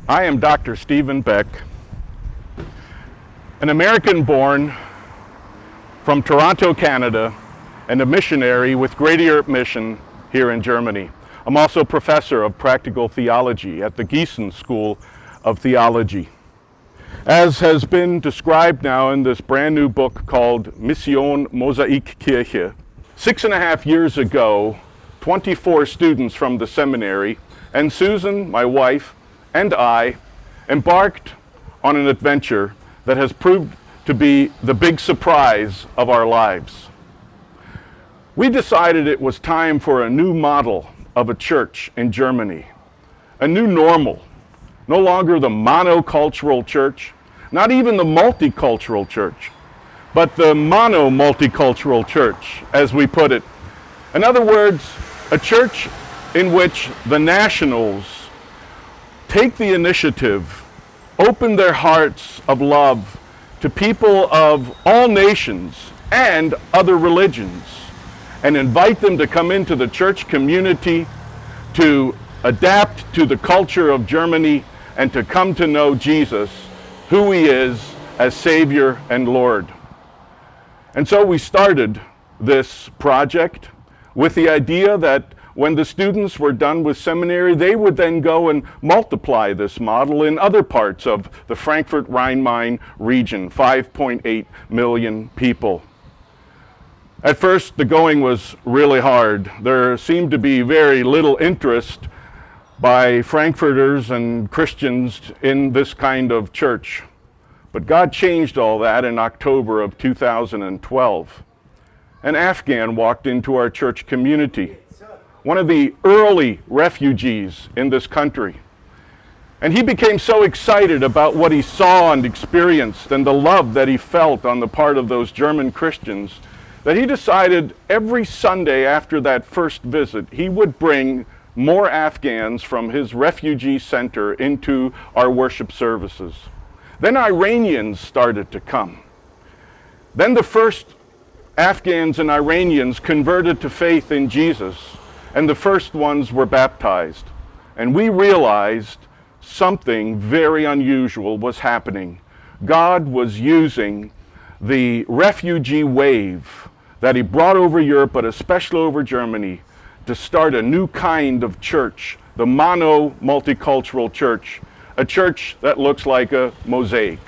I am Dr. Stephen Beck, an American born from Toronto, Canada, and a missionary with Greater Europe Mission here in Germany. I'm also professor of practical theology at the Gießen School of Theology. As has been described now in this brand new book called MissionMosaik Kirche, 6.5 years ago, 24 students from the seminary and Susan, my wife, and I embarked on an adventure that has proved to be the big surprise of our lives. We decided it was time for a new model of a church in Germany, a new normal, no longer the monocultural church, not even the multicultural church, but the mono-multicultural church, as we put it. In other words, a church in which the nationals take the initiative, open their hearts of love to people of all nations and other religions, and invite them to come into the church community, to adapt to the culture of Germany, and to come to know Jesus, who he is as Savior and Lord. And so we started this project with the idea that when the students were done with seminary, they would then go and multiply this model in other parts of the Frankfurt-Rhein-Main region, 5.8 million people. At first, the going was really hard. There seemed to be very little interest by Frankfurters and Christians in this kind of church. But God changed all that in October of 2012. An Afghan walked into our church community, one of the early refugees in this country. And he became so excited about what he saw and experienced and the love that he felt on the part of those German Christians that he decided every Sunday after that first visit he would bring more Afghans from his refugee center into our worship services. Then Iranians started to come. Then the first Afghans and Iranians converted to faith in Jesus, and the first ones were baptized. And we realized something very unusual was happening. God was using the refugee wave that he brought over Europe, but especially over Germany, to start a new kind of church, the mono-multicultural church, a church that looks like a mosaic.